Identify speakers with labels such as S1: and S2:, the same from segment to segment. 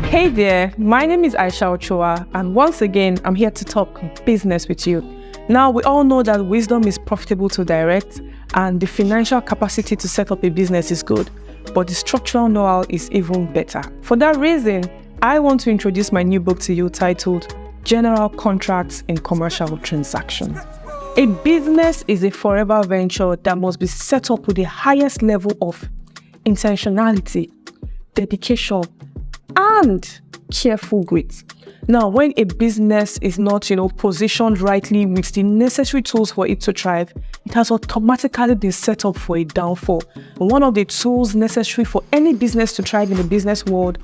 S1: Hey there, my name is Aisha Ochoa, and once again, I'm here to talk business with you. Now, we all know that wisdom is profitable to direct, and the financial capacity to set up a business is good, but the structural know-how is even better. For that reason, I want to introduce my new book to you titled General Contracts in Commercial Transactions. A business is a forever venture that must be set up with the highest level of intentionality, dedication, and careful grit. Now, when a business is not, positioned rightly with the necessary tools for it to thrive, it has automatically been set up for a downfall. One of the tools necessary for any business to thrive in the business world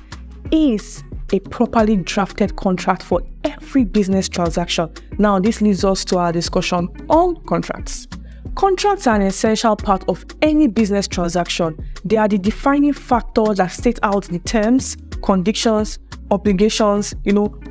S1: is a properly drafted contract for every business transaction. Now, this leads us to our discussion on contracts. Contracts are an essential part of any business transaction. They are the defining factors that state out the terms, conditions, obligations,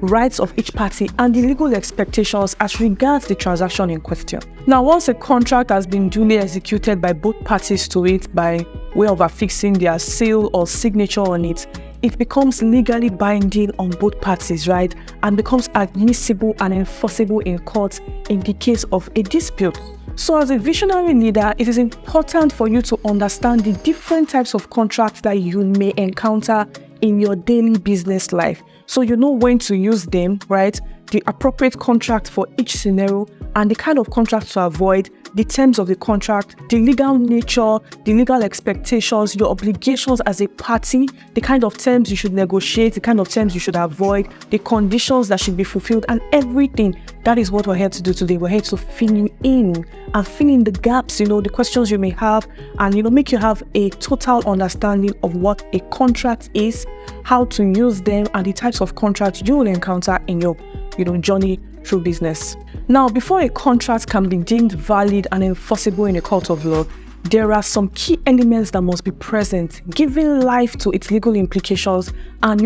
S1: rights of each party and the legal expectations as regards the transaction in question. Now, once a contract has been duly executed by both parties to it by way of affixing their seal or signature on it, it becomes legally binding on both parties, right? And becomes admissible and enforceable in court in the case of a dispute. So as a visionary leader, it is important for you to understand the different types of contracts that you may encounter in your daily business life. So you know when to use them, right? The appropriate contract for each scenario and the kind of contract to avoid, the terms of the contract, the legal nature, the legal expectations, your obligations as a party, the kind of terms you should negotiate, the kind of terms you should avoid, the conditions that should be fulfilled, and everything. That is what we're here to do today. We're here to fill you in and fill in the gaps, the questions you may have, and make you have a total understanding of what a contract is, how to use them, and the types of contracts you will encounter in your journey through business. Now, before a contract can be deemed valid and enforceable in a court of law, there are some key elements that must be present, giving life to its legal implications and,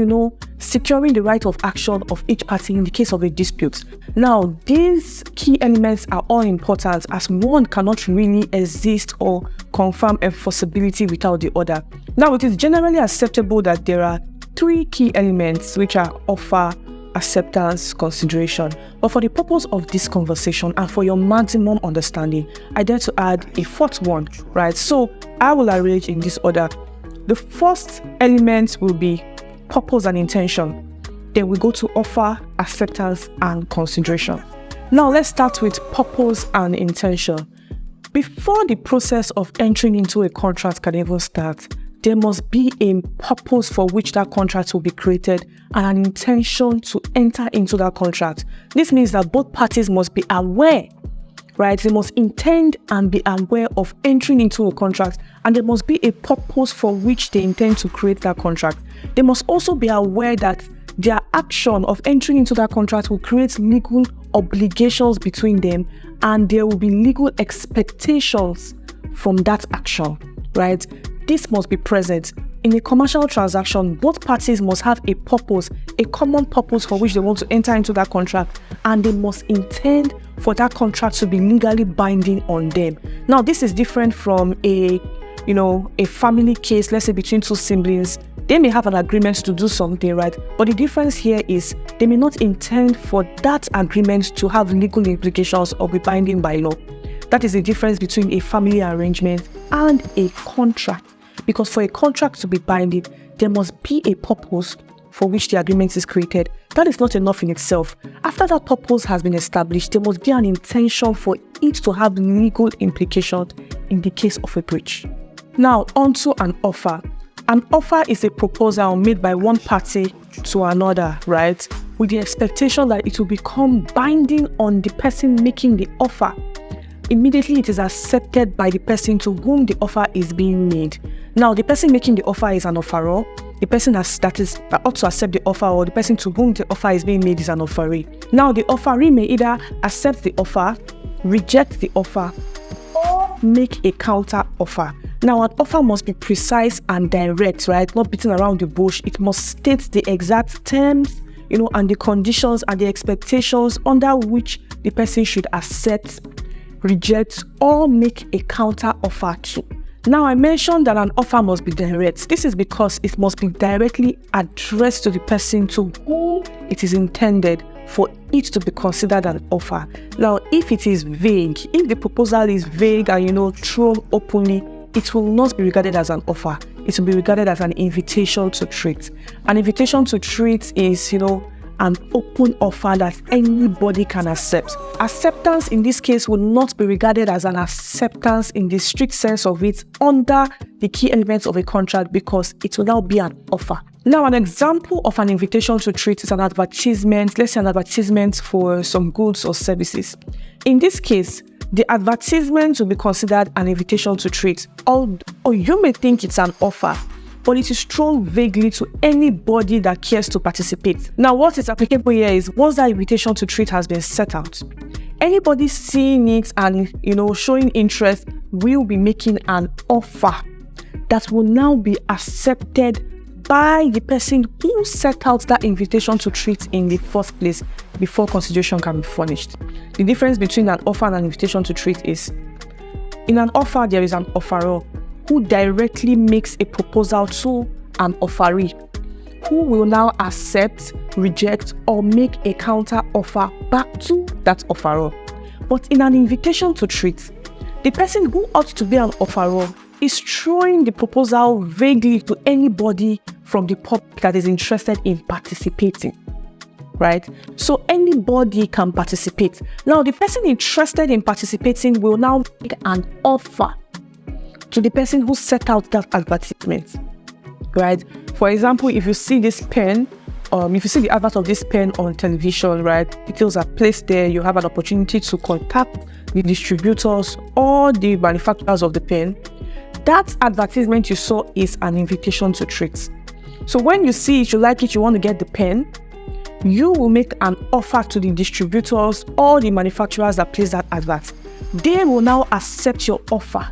S1: securing the right of action of each party in the case of a dispute. Now, these key elements are all important as one cannot really exist or confirm enforceability without the other. Now, it is generally acceptable that there are three key elements which are offer, acceptance, consideration. But for the purpose of this conversation and for your maximum understanding, I dare to add a fourth one, right? So I will arrange in this order. The first element will be purpose and intention. Then we go to offer, acceptance, and consideration. Now let's start with purpose and intention. Before the process of entering into a contract can even start, there must be a purpose for which that contract will be created and an intention to enter into that contract. This means that both parties must be aware, right? They must intend and be aware of entering into a contract, and there must be a purpose for which they intend to create that contract. They must also be aware that their action of entering into that contract will create legal obligations between them, and there will be legal expectations from that action, right? This must be present. In a commercial transaction, both parties must have a purpose, a common purpose for which they want to enter into that contract, and they must intend for that contract to be legally binding on them. Now, this is different from a family case, let's say between two siblings. They may have an agreement to do something, right? But the difference here is they may not intend for that agreement to have legal implications or be binding by law. That is the difference between a family arrangement and a contract. Because for a contract to be binding, there must be a purpose for which the agreement is created. That is not enough in itself. After that purpose has been established, there must be an intention for it to have legal implications in the case of a breach. Now, onto an offer. An offer is a proposal made by one party to another, right? With the expectation that it will become binding on the person making the offer. Immediately it is accepted by the person to whom the offer is being made. Now, the person making the offer is an offeror. The person that ought to accept the offer, or the person to whom the offer is being made, is an offeree. Now, the offeree may either accept the offer, reject the offer, or make a counter offer. Now, an offer must be precise and direct, right? Not beating around the bush. It must state the exact terms, and the conditions and the expectations under which the person should accept, reject, or make a counter offer to. Now, I mentioned that an offer must be direct. This is because it must be directly addressed to the person to whom it is intended for it to be considered an offer. Now, if it is vague, if the proposal is vague and, thrown openly, it will not be regarded as an offer. It will be regarded as an invitation to treat. An invitation to treat is, an open offer that anybody can accept. Acceptance in this case will not be regarded as an acceptance in the strict sense of it under the key elements of a contract, because it will now be an offer. Now, an example of an invitation to treat is an advertisement. Let's say an advertisement for some goods or services. In this case, the advertisement will be considered an invitation to treat. Or you may think it's an offer, but it is thrown vaguely to anybody that cares to participate. Now, what is applicable here is once that invitation to treat has been set out, anybody seeing it and showing interest will be making an offer that will now be accepted by the person who set out that invitation to treat in the first place before consideration can be furnished. The difference between an offer and an invitation to treat is, in an offer, there is an offeror who directly makes a proposal to an offeree, who will now accept, reject, or make a counter offer back to that offeror. But in an invitation to treat, the person who ought to be an offeror is throwing the proposal vaguely to anybody from the public that is interested in participating, right? So anybody can participate. Now, the person interested in participating will now make an offer to the person who set out that advertisement, right? For example, if you see this pen, if you see the advert of this pen on television, right, details are placed there, you have an opportunity to contact the distributors or the manufacturers of the pen. That advertisement you saw is an invitation to treat. So when you see it, you like it, you want to get the pen, you will make an offer to the distributors or the manufacturers that place that advert. They will now accept your offer,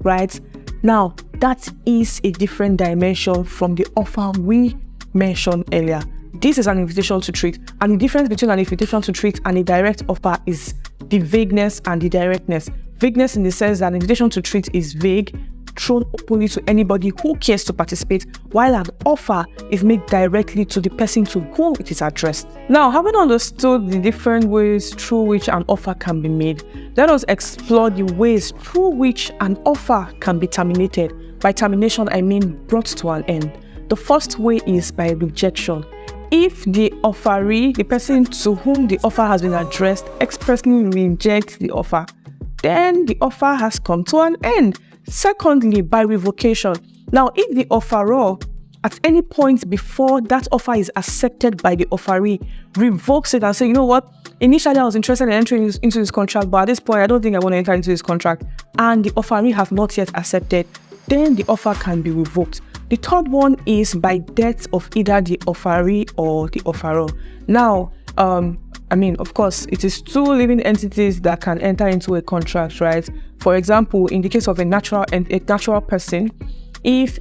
S1: right? Now, that is a different dimension from the offer we mentioned earlier. This is an invitation to treat, and the difference between an invitation to treat and a direct offer is the vagueness and the directness. Vagueness in the sense that an invitation to treat is vague, thrown openly to anybody who cares to participate, while an offer is made directly to the person to whom it is addressed. Now, having understood the different ways through which an offer can be made, let us explore the ways through which an offer can be terminated. By termination, I mean brought to an end. The first way is by rejection. If the offeree, the person to whom the offer has been addressed, expressly rejects the offer, then the offer has come to an end. Secondly, by revocation. Now, if the offeror at any point before that offer is accepted by the offeree revokes it and say, you know what, initially I was interested in entering into this contract, but at this point I don't think I want to enter into this contract, and the offeree has not yet accepted, then the offer can be revoked. The third one is by death of either the offeree or the offeror. Now, of course, it is two living entities that can enter into a contract, right? For example, in the case of a natural person, if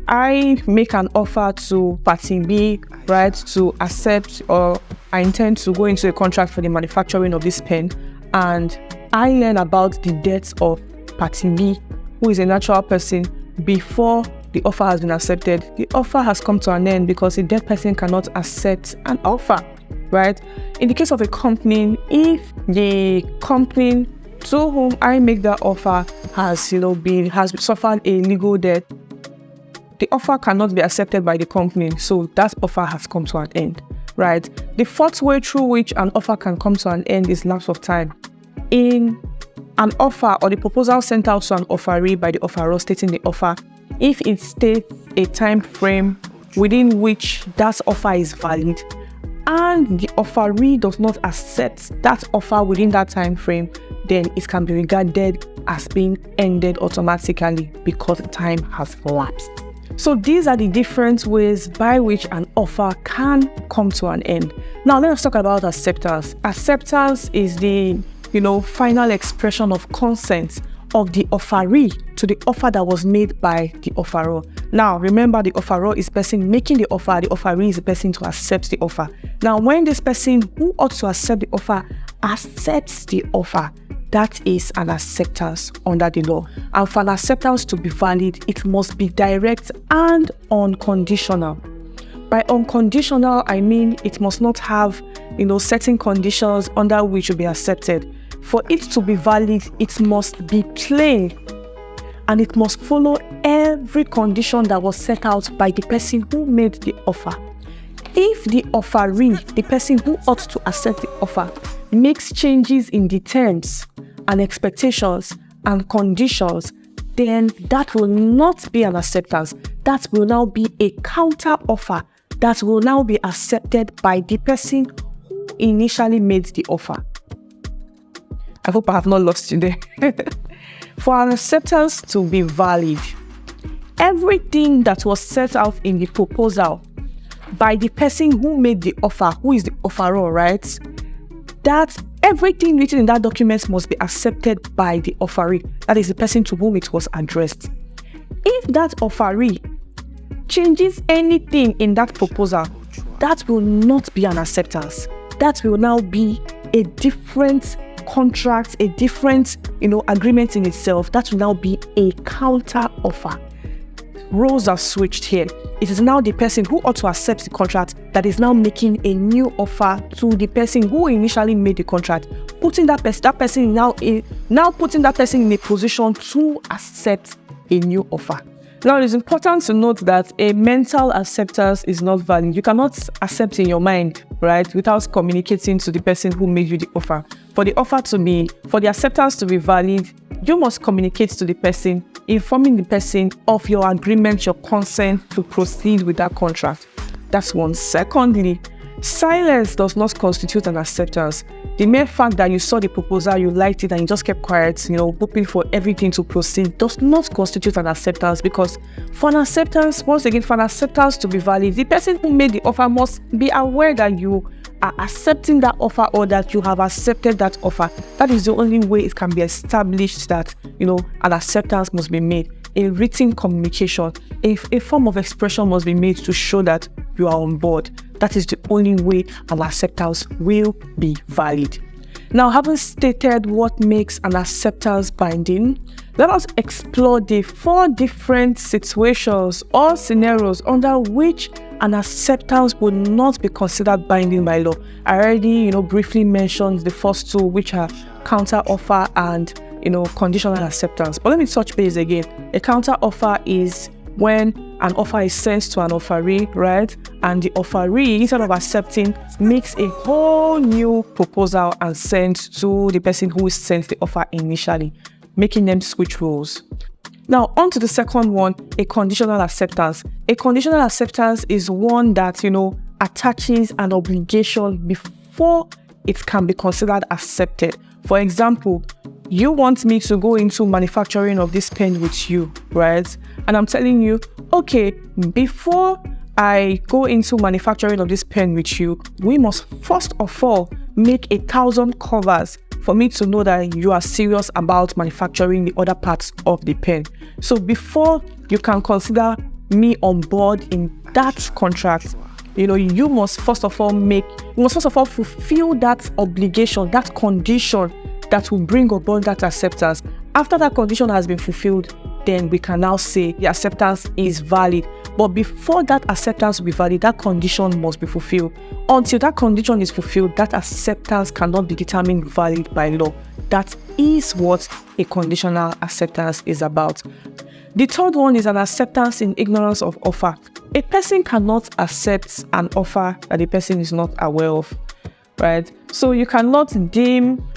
S1: I make an offer to party B, right, to accept, or I intend to go into a contract for the manufacturing of this pen, and I learn about the death of party B, who is a natural person, before the offer has been accepted, the offer has come to an end because the dead person cannot accept an offer, right? In the case of a company, if the company to whom I make that offer has suffered a legal debt, the offer cannot be accepted by the company, so that offer has come to an end, right? The fourth way through which an offer can come to an end is lapse of time. In an offer or the proposal sent out to an offeree by the offeror stating the offer, if it states a time frame within which that offer is valid and the offeree does not accept that offer within that time frame, then it can be regarded as being ended automatically because time has elapsed. So these are the different ways by which an offer can come to an end. Now let us talk about acceptance. Acceptance is the final expression of consent of the offeree to the offer that was made by the offeror. Now, remember, the offeror is the person making the offer, the offeree is the person to accept the offer. Now, when this person who ought to accept the offer accepts the offer, that is an acceptance under the law. And for an acceptance to be valid, it must be direct and unconditional. By unconditional, I mean it must not have, certain conditions under which will be accepted. For it to be valid, it must be plain, and it must follow every condition that was set out by the person who made the offer. If the offeree, the person who ought to accept the offer, makes changes in the terms and expectations and conditions, then that will not be an acceptance. That will now be a counter offer that will now be accepted by the person who initially made the offer. I hope I have not lost you there. For an acceptance to be valid, everything that was set out in the proposal by the person who made the offer, who is the offeror, right? That everything written in that document must be accepted by the offeree. That is the person to whom it was addressed. If that offeree changes anything in that proposal, that will not be an acceptance. That will now be a different contract, a different, agreement in itself. That will now be a counter offer. Roles are switched here. It is now the person who ought to accept the contract that is now making a new offer to the person who initially made the contract, putting that person putting that person in a position to accept a new offer. Now, it is important to note that a mental acceptance is not valid. You cannot accept in your mind, right, without communicating to the person who made you the offer. For the acceptance to be valid, you must communicate to the person, informing the person of your agreement, your consent to proceed with that contract. That's one. Secondly, silence does not constitute an acceptance. The mere fact that you saw the proposal, you liked it, and you just kept quiet, hoping for everything to proceed, does not constitute an acceptance, because for an acceptance to be valid, the person who made the offer must be aware that you are accepting that offer, or that you have accepted that offer. That is the only way it can be established that, an acceptance must be made. A written communication, a form of expression must be made to show that you are on board. That is the only way an acceptance will be valid. Now, having stated what makes an acceptance binding, let us explore the 4 different situations or scenarios under which an acceptance would not be considered binding by law. I already, briefly mentioned the first 2, which are counter offer and, conditional acceptance. But let me touch base again. A counter offer is when an offer is sent to an offeree, right? And the offeree, instead of accepting, makes a whole new proposal and sends to the person who sent the offer initially, making them switch roles. Now, on to the second one, a conditional acceptance. A conditional acceptance is one that, attaches an obligation before it can be considered accepted. For example, you want me to go into manufacturing of this pen with you, right? And I'm telling you, okay, before I go into manufacturing of this pen with you, we must first of all make 1,000 covers for me to know that you are serious about manufacturing the other parts of the pen. So before you can consider me on board in that contract, you must first of all fulfill that obligation, that condition that will bring about that acceptance. After that condition has been fulfilled, then we can now say the acceptance is valid. But before that acceptance will be valid, that condition must be fulfilled. Until that condition is fulfilled, that acceptance cannot be determined valid by law. That is what a conditional acceptance is about. The third one is an acceptance in ignorance of offer. A person cannot accept an offer that the person is not aware of, right? So you cannot deem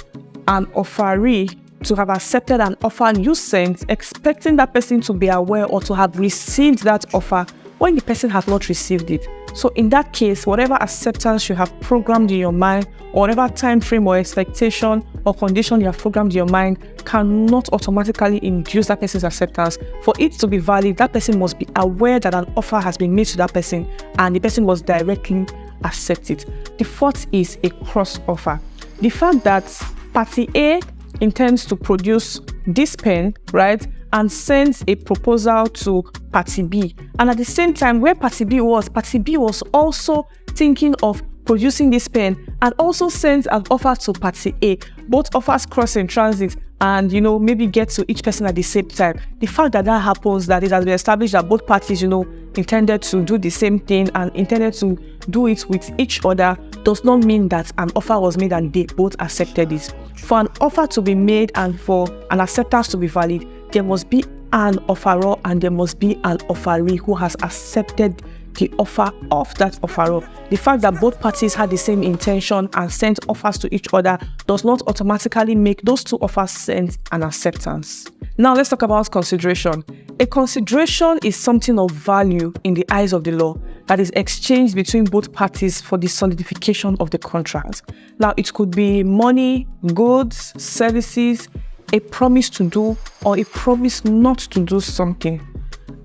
S1: an offeree to have accepted an offer you sent, expecting that person to be aware or to have received that offer when the person has not received it. So in that case, whatever acceptance you have programmed in your mind, or whatever time frame or expectation or condition you have programmed in your mind, cannot automatically induce that person's acceptance. For it to be valid, that person must be aware that an offer has been made to that person and the person was directly accept it. The fourth is a cross offer. The fact that Party A intends to produce this pen, right, and sends a proposal to Party B. And at the same time, where Party B was also thinking of producing this pen and also sends an offer to party A, both offers cross in transit and, maybe get to each person at the same time. The fact that happens, that it has been established that both parties, intended to do the same thing and intended to do it with each other, does not mean that an offer was made and they both accepted it. For an offer to be made and for an acceptance to be valid, there must be an offeror and there must be an offeree who has accepted the offer of that offeror. The fact that both parties had the same intention and sent offers to each other does not automatically make those two offers sent an acceptance. Now let's talk about consideration. A consideration is something of value in the eyes of the law that is exchanged between both parties for the solidification of the contract. Now it could be money, goods, services, a promise to do or a promise not to do something.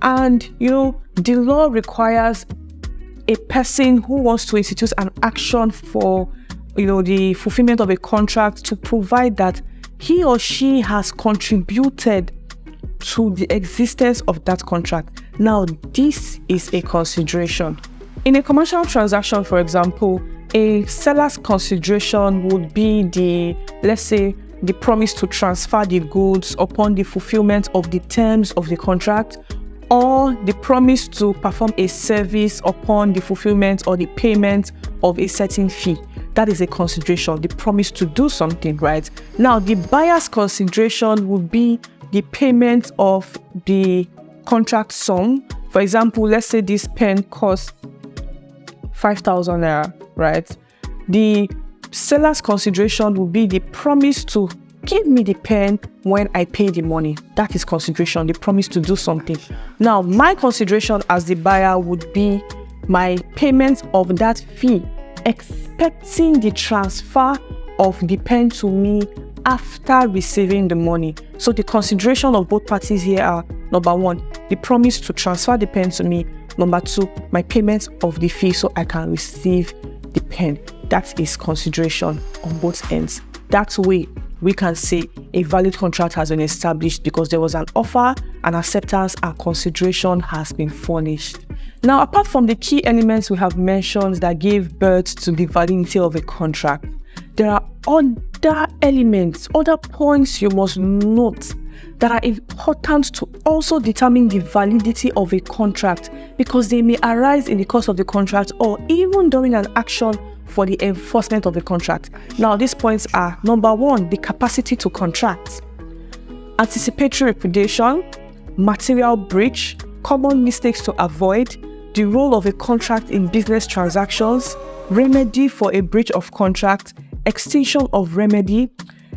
S1: And, the law requires a person who wants to institute an action for, the fulfillment of a contract to provide that he or she has contributed to the existence of that contract. Now, this is a consideration. In a commercial transaction, for example, a seller's consideration would be the promise to transfer the goods upon the fulfillment of the terms of the contract, or the promise to perform a service upon the fulfillment or the payment of a certain fee. That is a consideration, the promise to do something, right? Now, the buyer's consideration would be the payment of the contract sum. For example, let's say this pen costs 5,000 naira, right? The seller's consideration would be the promise to give me the pen when I pay the money. That is consideration, the promise to do something. Now, my consideration as the buyer would be my payment of that fee, expecting the transfer of the pen to me after receiving the money. So the consideration of both parties here are, number one, the promise to transfer the pen to me. Number two, my payment of the fee so I can receive the pen. That is consideration on both ends. That way, we can say a valid contract has been established because there was an offer, an acceptance, and consideration has been furnished. Now, apart from the key elements we have mentioned that gave birth to the validity of a contract, there are other elements, other points you must note that are important to also determine the validity of a contract because they may arise in the course of the contract or even during an action for the enforcement of the contract. Now, these points are, number one, the capacity to contract, anticipatory repudiation, material breach, common mistakes to avoid, the role of a contract in business transactions, remedy for a breach of contract, extinction of remedy,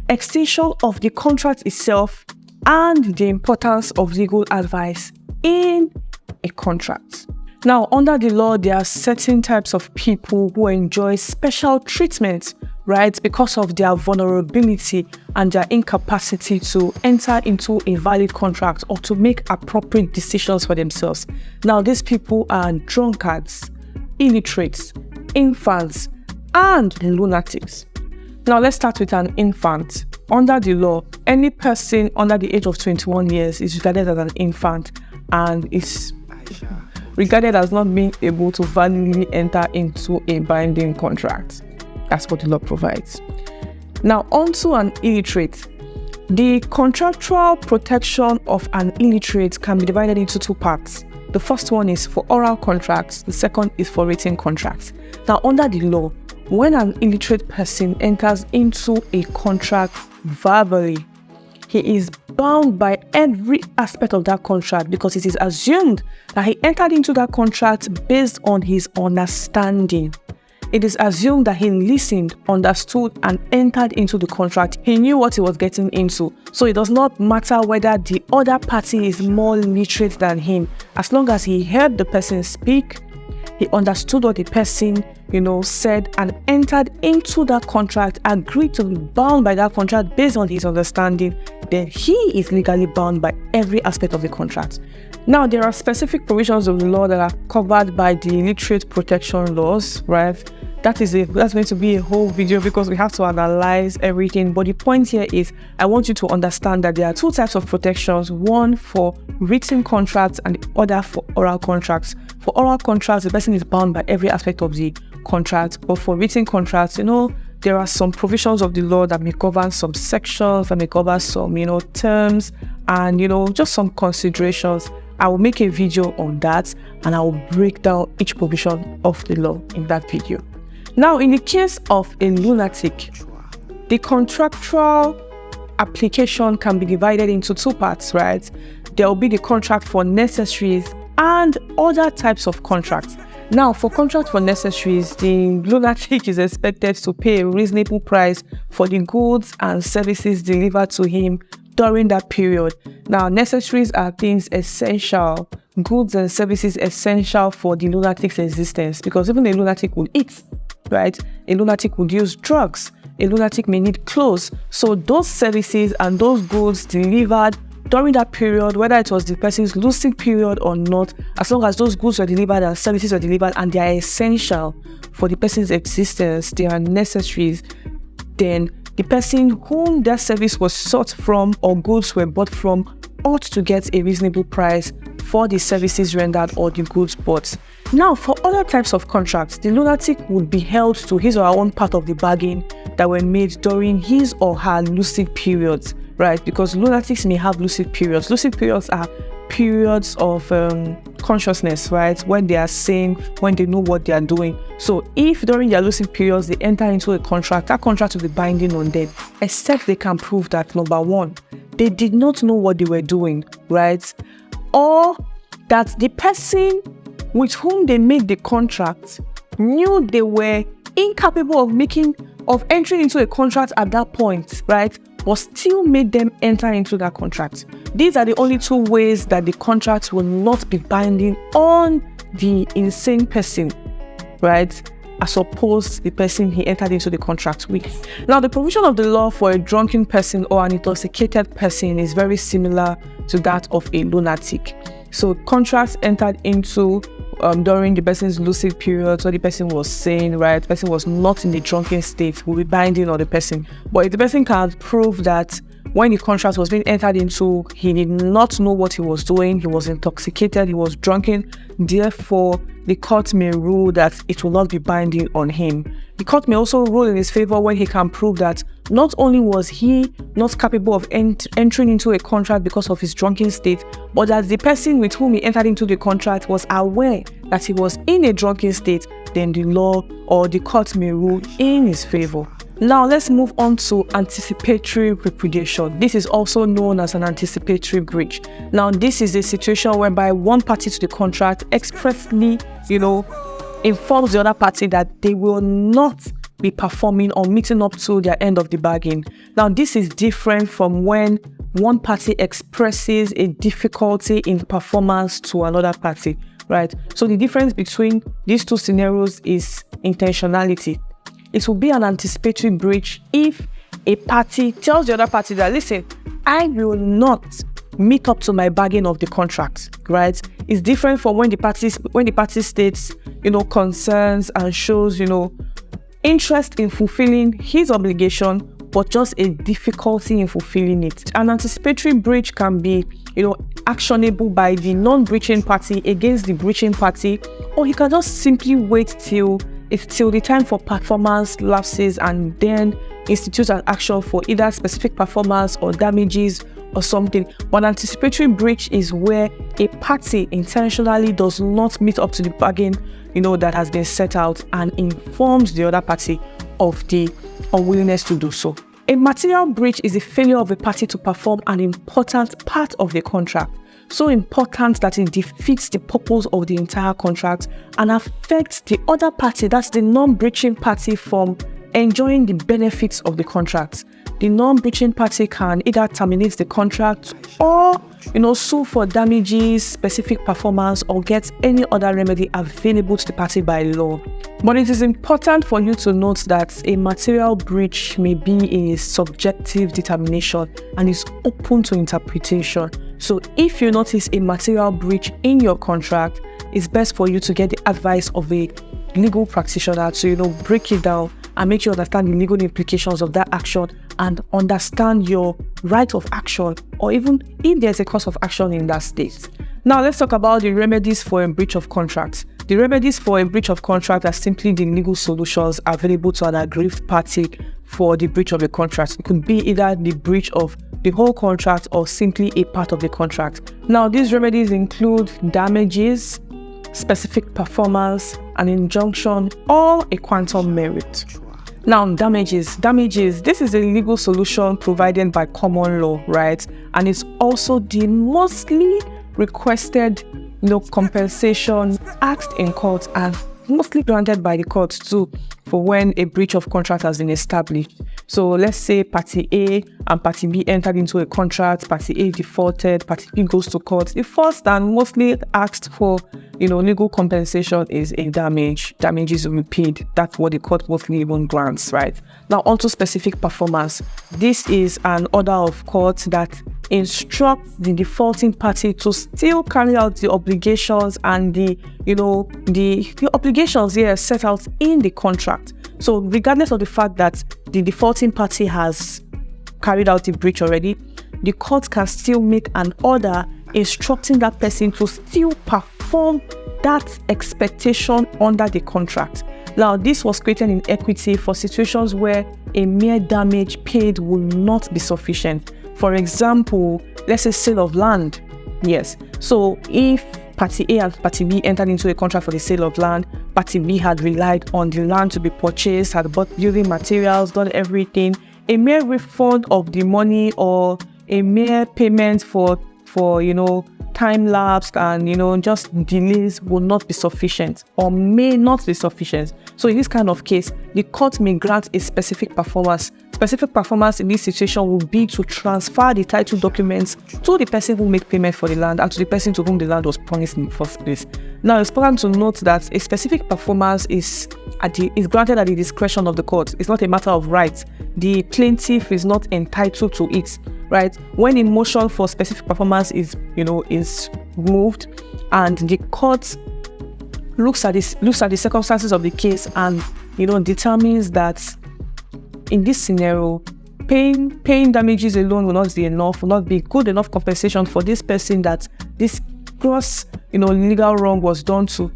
S1: extinction of the contract itself, and the importance of legal advice in a contract. Now, under the law, there are certain types of people who enjoy special treatment, right, because of their vulnerability and their incapacity to enter into a valid contract or to make appropriate decisions for themselves. Now, these people are drunkards, illiterates, infants, and lunatics. Now, let's start with an infant. Under the law, any person under the age of 21 years is regarded as an infant and is regarded as not being able to validly enter into a binding contract. That's what the law provides. Now, onto an illiterate. The contractual protection of an illiterate can be divided into two parts. The first one is for oral contracts, the second is for written contracts. Now, under the law, when an illiterate person enters into a contract verbally, he is bound by every aspect of that contract because it is assumed that he entered into that contract based on his understanding. It is assumed that he listened, understood, and entered into the contract. He knew what he was getting into. So it does not matter whether the other party is more literate than him. As long as he heard the person speak, he understood what the person, said and entered into that contract, agreed to be bound by that contract based on his understanding, then he is legally bound by every aspect of the contract. Now, there are specific provisions of the law that are covered by the illiterate protection laws, right? That's going to be a whole video because we have to analyze everything. But the point here is, I want you to understand that there are two types of protections, one for written contracts and the other for oral contracts. For oral contracts, the person is bound by every aspect of the contract. But for written contracts, there are some provisions of the law that may govern some sections, that may cover some, terms, and, just some considerations. I will make a video on that, and I will break down each provision of the law in that video. Now, in the case of a lunatic, the contractual application can be divided into two parts, right? There will be the contract for necessaries and other types of contracts. Now, for contract for necessaries, the lunatic is expected to pay a reasonable price for the goods and services delivered to him during that period. Now, necessaries are things essential, goods and services essential for the lunatic's existence, because even a lunatic would eat, right? A lunatic would use drugs. A lunatic may need clothes. So those services and those goods delivered during that period, whether it was the person's lucid period or not, as long as those goods were delivered and services were delivered and they are essential for the person's existence, they are necessaries, then the person whom that service was sought from or goods were bought from ought to get a reasonable price for the services rendered or the goods bought. Now, for other types of contracts, the lunatic would be held to his or her own part of the bargain that were made during his or her lucid periods, right? Because lunatics may have lucid periods. Lucid periods are periods of consciousness, right? When they are sane, when they know what they are doing. So if during their lucid periods they enter into a contract, that contract will be binding on them, except they can prove that, number one, they did not know what they were doing, right? Or that the person with whom they made the contract knew they were incapable of entering into a contract at that point, right? But still made them enter into that contract. These are the only two ways that the contract will not be binding on the insane person, right? As opposed to the person he entered into the contract with. Now, the provision of the law for a drunken person or an intoxicated person is very similar to that of a lunatic. So contracts entered into during the person's lucid period, so the person was sane, right? The person was not in the drunken state, will be binding on the person. But if the person can prove that when the contract was being entered into, he did not know what he was doing, he was intoxicated, he was drunken, therefore the court may rule that it will not be binding on him. The court may also rule in his favor when he can prove that not only was he not capable of entering into a contract because of his drunken state, but that the person with whom he entered into the contract was aware that he was in a drunken state, then the law or the court may rule in his favor. Now let's move on to anticipatory repudiation. This is also known as an anticipatory breach. Now this is a situation whereby one party to the contract expressly, informs the other party that they will not be performing or meeting up to their end of the bargain. Now this is different from when one party expresses a difficulty in performance to another party, right? So the difference between these two scenarios is intentionality. It will be an anticipatory breach if a party tells the other party that, listen, I will not meet up to my bargain of the contract, right? It's different from when the party states, concerns and shows, interest in fulfilling his obligation, but just a difficulty in fulfilling it. An anticipatory breach can be, actionable by the non-breaching party against the breaching party, or he can just simply wait till the time for performance lapses and then institute an action for either specific performance or damages or something. But anticipatory breach is where a party intentionally does not meet up to the bargain, that has been set out and informs the other party of the unwillingness to do so. A material breach is the failure of a party to perform an important part of the contract, so important that it defeats the purpose of the entire contract and affects the other party, that's the non-breaching party, from enjoying the benefits of the contract. The non-breaching party can either terminate the contract or, sue for damages, specific performance, or get any other remedy available to the party by law. But it is important for you to note that a material breach may be a subjective determination and is open to interpretation. So if you notice a material breach in your contract, it's best for you to get the advice of a legal practitioner to, break it down and make you understand the legal implications of that action and understand your right of action, or even if there's a cause of action in that state. Now let's talk about the remedies for a breach of contract. The remedies for a breach of contract are simply the legal solutions available to an aggrieved party for the breach of a contract. It could be either the breach of the whole contract or simply a part of the contract. Now, these remedies include damages, specific performance, an injunction, or a quantum merit. Now, damages. This is a legal solution provided by common law, right? And it's also the mostly requested compensation asked in court and mostly granted by the courts too for when a breach of contract has been established. So let's say Party A and Party B entered into a contract, Party A defaulted, Party B goes to court. The first and mostly asked for legal compensation is a damage. Damages will be paid. That's what the court mostly even grants, right? Now, onto specific performance. This is an order of court that instructs the defaulting party to still carry out the obligations and the obligations here set out in the contract. So regardless of the fact that the defaulting party has carried out the breach already, the court can still make an order instructing that person to still perform that expectation under the contract. Now, this was created in equity for situations where a mere damage paid will not be sufficient. For example, let's say sale of land. Yes. So if Party A and Party B entered into a contract for the sale of land, Party B had relied on the land to be purchased, had bought building materials, done everything. A mere refund of the money or a mere payment for time lapsed and just delays will not be sufficient or may not be sufficient. So in this kind of case, the court may grant a specific performance. Specific performance in this situation will be to transfer the title documents to the person who made payment for the land and to the person to whom the land was promised in the first place. Now, it's important to note that a specific performance is granted at the discretion of the court. It's not a matter of right. The plaintiff is not entitled to it, right? When a motion for specific performance is moved and the court looks at the circumstances of the case and determines that in this scenario, paying damages alone will not be enough, will not be good enough compensation for this person that this gross, legal wrong was done to,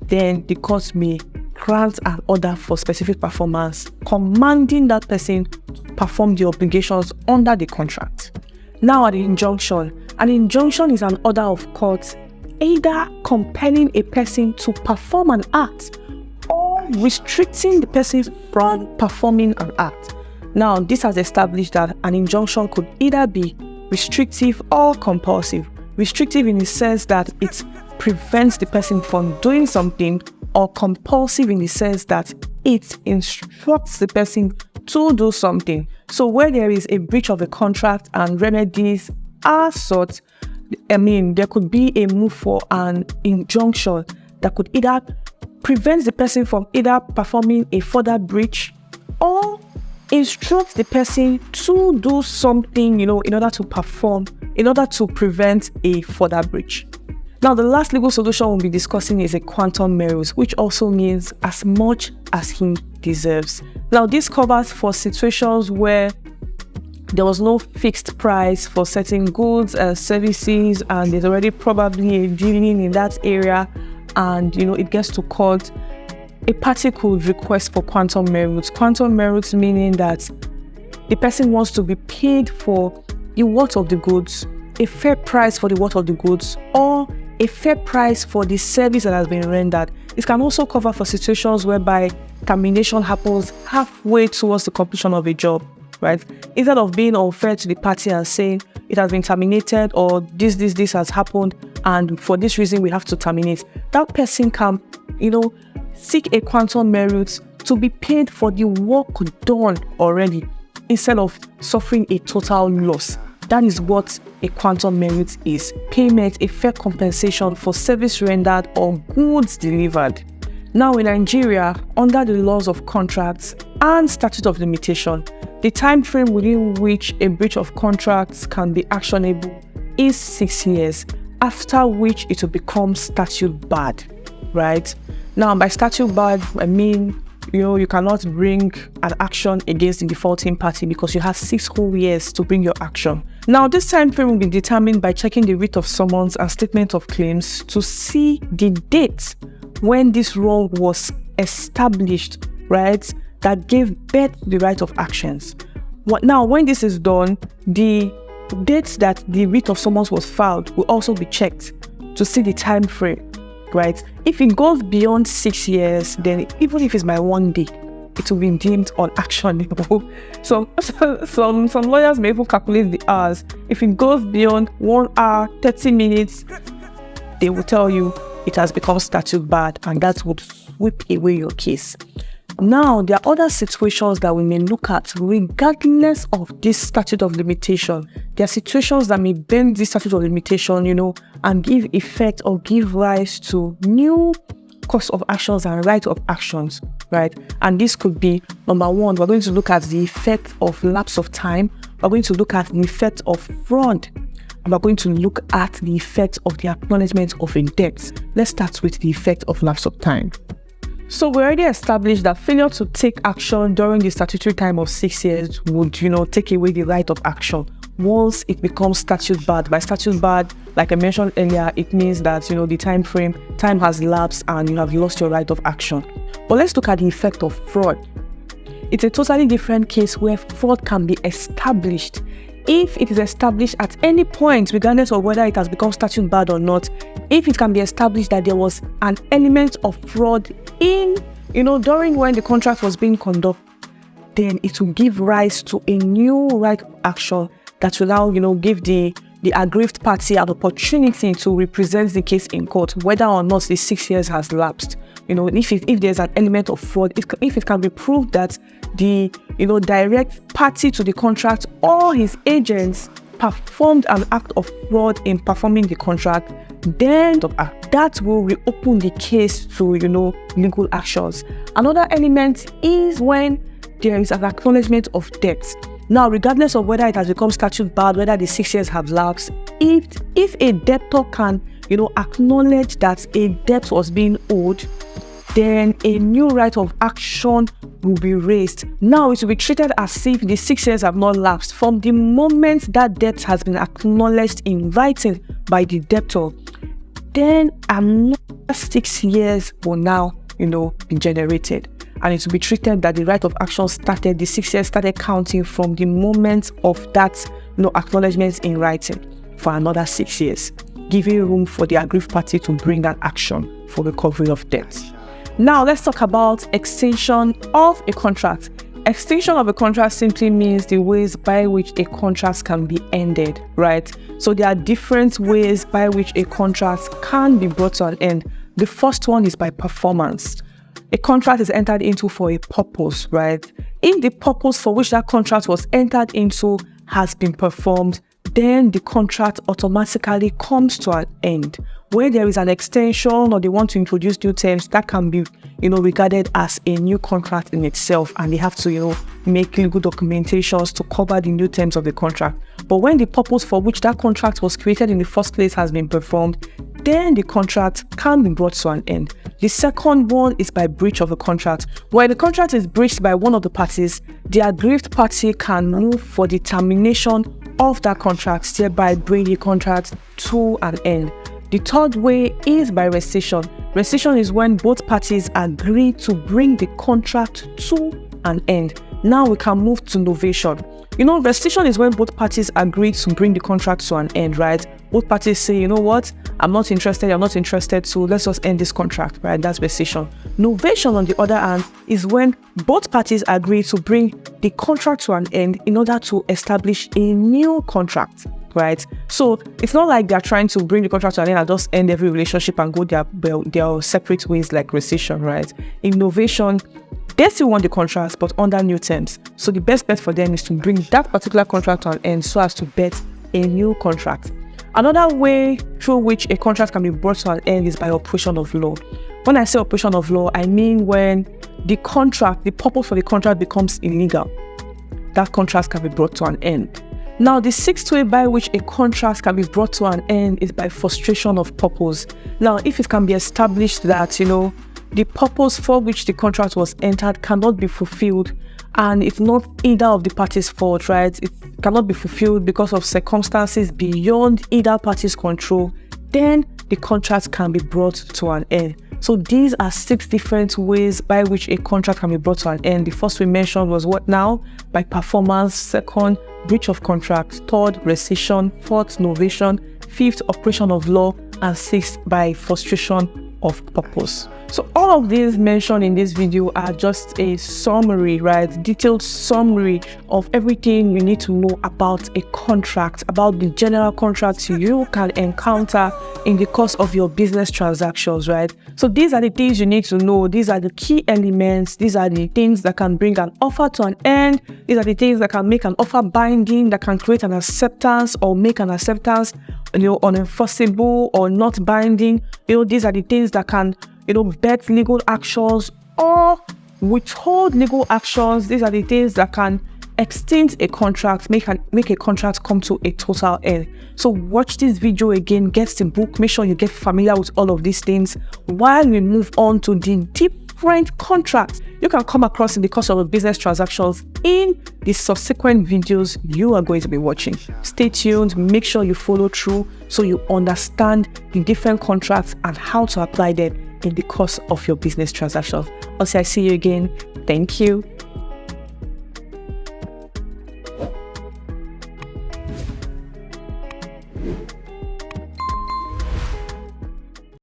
S1: then the court may grant an order for specific performance, commanding that person to perform the obligations under the contract. Now, an injunction. An injunction is an order of court either compelling a person to perform an act or restricting the person from performing an act. Now, this has established that an injunction could either be restrictive or compulsive. Restrictive in the sense that it prevents the person from doing something, or compulsive in the sense that it instructs the person to do something. So where there is a breach of a contract and remedies are sought, there could be a move for an injunction that could either prevent the person from either performing a further breach or instruct the person to do something, in order to prevent a further breach. Now, the last legal solution we'll be discussing is a quantum merit, which also means as much as he deserves. Now, this covers for situations where there was no fixed price for certain goods and services, and there's already probably a dealing in that area, and it gets to court. A party could request for quantum merit. Quantum merit meaning that the person wants to be paid for the worth of the goods, a fair price for the worth of the goods, or a fair price for the service that has been rendered. It can also cover for situations whereby termination happens halfway towards the completion of a job, right? Instead of being unfair to the party and saying it has been terminated or this has happened and for this reason we have to terminate, that person can, seek a quantum merit to be paid for the work done already instead of suffering a total loss. That is what a quantum merit is. Payment, a fair compensation for service rendered or goods delivered. Now, in Nigeria, under the laws of contracts and statute of limitation, the time frame within which a breach of contracts can be actionable is 6 years, after which it will become statute barred, right? Now, by statute barred, I mean, you cannot bring an action against the defaulting party because you have 6 whole years to bring your action. Now, this time frame will be determined by checking the writ of summons and statement of claims to see the date when this wrong was established, right, that gave birth to the right of actions. Now, when this is done, the dates that the writ of summons was filed will also be checked to see the time frame, right? If it goes beyond 6 years, then even if it's by 1 day, it will be deemed unactionable. So some lawyers may even calculate the hours. If it goes beyond 1 hour, 30 minutes, they will tell you it has become statute barred, and that would sweep away your case. Now, there are other situations that we may look at regardless of this statute of limitation. There are situations that may bend this statute of limitation, and give effect or give rise to new course of actions and right of actions, right? And this could be, number one, we're going to look at the effect of lapse of time. We're going to look at the effect of fraud. And we're going to look at the effect of the acknowledgement of a debt. Let's start with the effect of lapse of time. So we already established that failure to take action during the statutory time of 6 years would, take away the right of action once it becomes statute barred. By statute barred, like I mentioned earlier, it means that, the time has elapsed and you have lost your right of action. But let's look at the effect of fraud. It's a totally different case where fraud can be established. If it is established at any point, regardless of whether it has become statute barred or not, if it can be established that there was an element of fraud in, during when the contract was being conducted, then it will give rise to a new right of action that will now, give the aggrieved party an opportunity to represent the case in court, whether or not the 6 years has lapsed. If there's an element of fraud, if it can be proved that the direct party to the contract or his agents performed an act of fraud in performing the contract, then that will reopen the case to legal actions. Another element is when there is an acknowledgement of debt. Now, regardless of whether it has become statute barred, whether the 6 years have lapsed, if a debtor can acknowledge that a debt was being owed, then a new right of action will be raised. Now, it will be treated as if the 6 years have not lapsed. From the moment that debt has been acknowledged in writing by the debtor, then another 6 years will now, be generated. And it will be treated that the right of action started, the 6 years started counting from the moment of that, acknowledgement in writing for another 6 years, giving room for the aggrieved party to bring that action for recovery of debt. Now, let's talk about extension of a contract. Extension of a contract simply means the ways by which a contract can be ended, right? So there are different ways by which a contract can be brought to an end. The first one is by performance. A contract is entered into for a purpose, right? If the purpose for which that contract was entered into has been performed, then the contract automatically comes to an end. Where there is an extension or they want to introduce new terms, that can be, regarded as a new contract in itself, and they have to, make legal documentations to cover the new terms of the contract. But when the purpose for which that contract was created in the first place has been performed, then the contract can be brought to an end. The second one is by breach of a contract. When the contract is breached by one of the parties, the aggrieved party can move for the termination of that contract, thereby bringing the contract to an end. The third way is by rescission. Rescission is when both parties agree to bring the contract to an end. Now we can move to novation. Rescission is when both parties agree to bring the contract to an end, right? Both parties say, what? I'm not interested, you're not interested, so let's just end this contract, right? That's rescission. Novation, on the other hand, is when both parties agree to bring the contract to an end in order to establish a new contract, right? So it's not like they're trying to bring the contract to an end and just end every relationship and go their separate ways like rescission, right? In novation, they still want the contract, but under new terms. So the best bet for them is to bring that particular contract to an end so as to bet a new contract. Another way through which a contract can be brought to an end is by operation of law. When I say operation of law, I mean when the purpose for the contract becomes illegal, that contract can be brought to an end. Now, the sixth way by which a contract can be brought to an end is by frustration of purpose. Now, if it can be established that, the purpose for which the contract was entered cannot be fulfilled, and it's not either of the parties' fault, right? It cannot be fulfilled because of circumstances beyond either party's control, then the contract can be brought to an end. So these are 6 different ways by which a contract can be brought to an end. The first we mentioned was what now? By performance. Second, breach of contract. Third, rescission. Fourth, novation. Fifth, operation of law. And sixth, by frustration of purpose. So all of these mentioned in this video are just a summary, right? Detailed summary of everything you need to know about a contract, about the general contracts you can encounter in the course of your business transactions, right? So these are the things you need to know. These are the key elements. These are the things that can bring an offer to an end. These are the things that can make an offer binding, that can create an acceptance or make an acceptance, unenforceable or not binding. These are the things that can bet legal actions or withhold legal actions. These are the things that can extend a contract, make a contract come to a total end. So watch this video again, get the book, make sure you get familiar with all of these things while we move on to the different contracts you can come across in the course of your business transactions in the subsequent videos you are going to be watching. Stay tuned, make sure you follow through so you understand the different contracts and how to apply them in the course of your business transactions. Also, I see you again. Thank you.